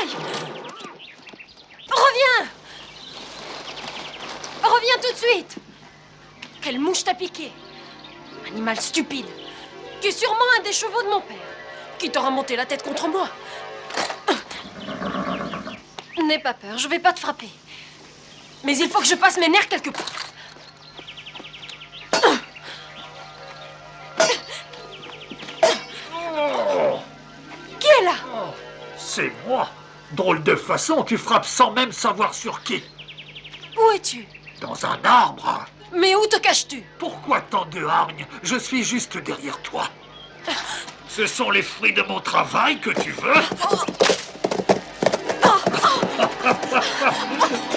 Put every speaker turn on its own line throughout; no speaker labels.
Aïe! Reviens! Reviens tout de suite! Quelle mouche t'a piqué? Animal stupide, qui est sûrement un des chevaux de mon père, qui t'aura monté la tête contre moi. N'aie pas peur, je vais pas te frapper. Mais il faut que je passe mes nerfs quelque part. Qui est là?
C'est moi. Drôle de façon, tu frappes sans même savoir sur qui.
Où es-tu?
Dans un arbre.
Mais où te caches-tu?
Pourquoi tant de hargne? Je suis juste derrière toi. Ce sont les fruits de mon travail que tu veux?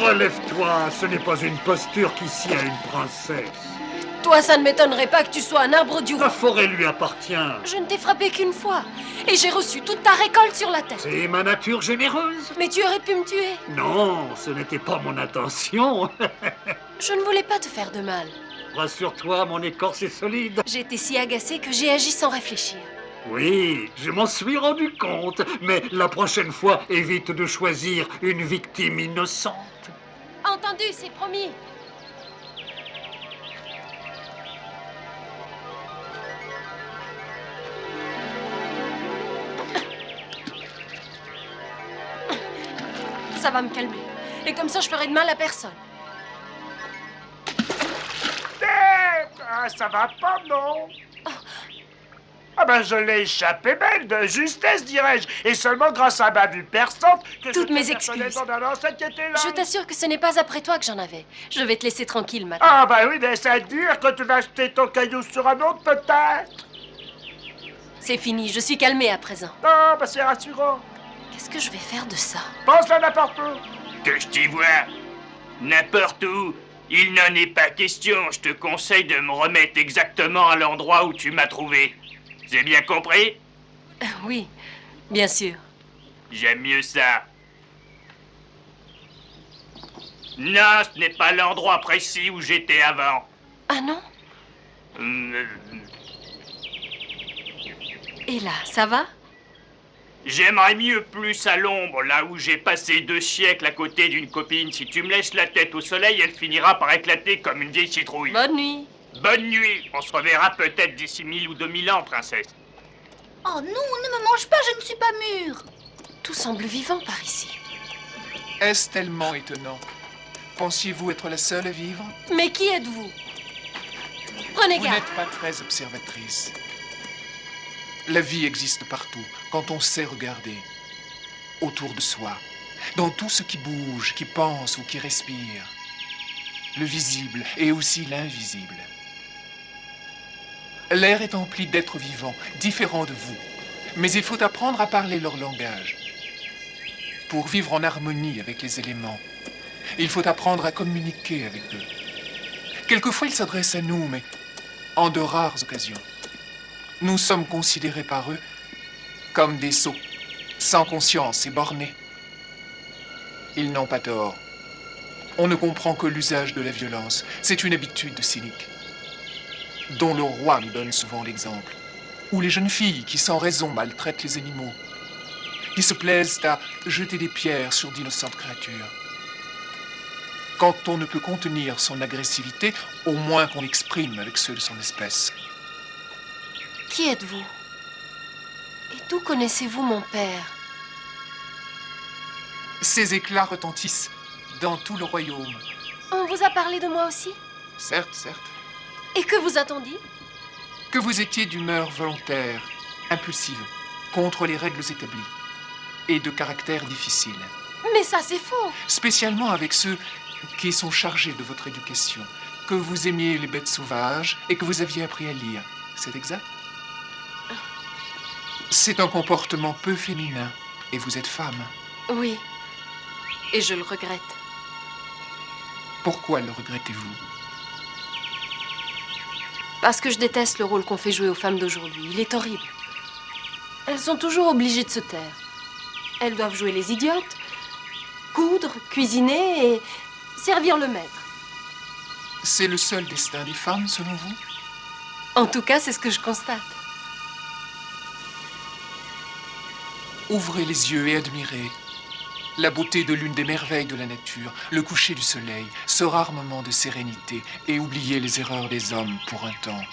Relève-toi, ce n'est pas une posture qui sied à une princesse.
Toi, ça ne m'étonnerait pas que tu sois un arbre du
La
roi.
forêt lui appartient.
Je ne t'ai frappé qu'une fois, et j'ai reçu toute ta récolte sur la tête.
C'est ma nature généreuse.
Mais tu aurais pu me tuer.
Non, ce n'était pas mon intention.
Je ne voulais pas te faire de mal.
Rassure-toi, mon écorce est solide.
J'ai été si agacée que j'ai agi sans réfléchir.
Oui, je m'en suis rendu compte, mais la prochaine fois, évite de choisir une victime innocente.
Entendu, c'est promis. Ça va me calmer. Et comme ça, je ferai de mal à personne.
Ça va pas, non? Ah ben, je l'ai échappé belle, de justesse, dirais-je. Et seulement grâce à ma vue perçante que
Toutes
je
mes
te persuadais
excuses.
dans un ancêtre qui était là.
Je t'assure que ce n'est pas après toi que j'en avais. Je vais te laisser tranquille maintenant.
Ah ben oui, mais c'est dur que tu vas acheter ton caillou sur un autre, peut-être.
C'est fini, je suis calmée à présent.
Ah ben c'est rassurant.
Qu'est-ce que je vais faire de ça?
Pense à n'importe où.
Que je t'y vois. N'importe où. Il n'en est pas question. Je te conseille de me remettre exactement à l'endroit où tu m'as trouvé. J'ai bien compris?
Oui, bien sûr.
J'aime mieux ça. Non, ce n'est pas l'endroit précis où j'étais avant.
Ah non?
Euh,
Et là, ça va?
J'aimerais mieux plus à l'ombre, là où j'ai passé 2 siècles à côté d'une copine. Si tu me laisses la tête au soleil, elle finira par éclater comme une vieille citrouille.
Bonne nuit.
Bonne nuit. On se reverra peut-être d'ici 1000 ou 2000 ans, princesse.
Oh non, ne me mange pas, je ne suis pas mûre.
Tout semble vivant par ici.
Est-ce tellement étonnant? Pensiez-vous être la seule à vivre?
Mais qui êtes-vous? Prenez
Vous
garde.
n'êtes pas très observatrice. La vie existe partout, quand on sait regarder. Autour de soi, dans tout ce qui bouge, qui pense ou qui respire. Le visible et aussi l'invisible. L'air est empli d'êtres vivants, différents de vous. Mais il faut apprendre à parler leur langage. Pour vivre en harmonie avec les éléments, il faut apprendre à communiquer avec eux. Quelquefois, ils s'adressent à nous, mais en de rares occasions. Nous sommes considérés par eux comme des sots, sans conscience et bornés. Ils n'ont pas tort. On ne comprend que l'usage de la violence. C'est une habitude cynique, dont le roi nous donne souvent l'exemple. Ou les jeunes filles qui sans raison maltraitent les animaux, qui se plaisent à jeter des pierres sur d'innocentes créatures. Quand on ne peut contenir son agressivité, au moins qu'on l'exprime avec ceux de son espèce.
Qui êtes-vous? Et d'où connaissez-vous mon père?
Ces éclats retentissent dans tout le royaume.
On vous a parlé de moi aussi?
Certes, certes.
Et que vous a-t-on dit?
Que vous étiez d'humeur volontaire, impulsive, contre les règles établies, et de caractère difficile.
Mais ça, c'est faux.
Spécialement avec ceux qui sont chargés de votre éducation. Que vous aimiez les bêtes sauvages et que vous aviez appris à lire. C'est exact? C'est un comportement peu féminin. Et vous êtes femme.
Oui. Et je le regrette.
Pourquoi le regrettez-vous?
Parce que je déteste le rôle qu'on fait jouer aux femmes d'aujourd'hui. Il est horrible. Elles sont toujours obligées de se taire. Elles doivent jouer les idiotes, coudre, cuisiner et servir le maître.
C'est le seul destin des femmes, selon vous?
En tout cas, c'est ce que je constate.
Ouvrez les yeux et admirez. la beauté de l'une des merveilles de la nature, le coucher du soleil, ce rare moment de sérénité, et oublier les erreurs des hommes pour un temps.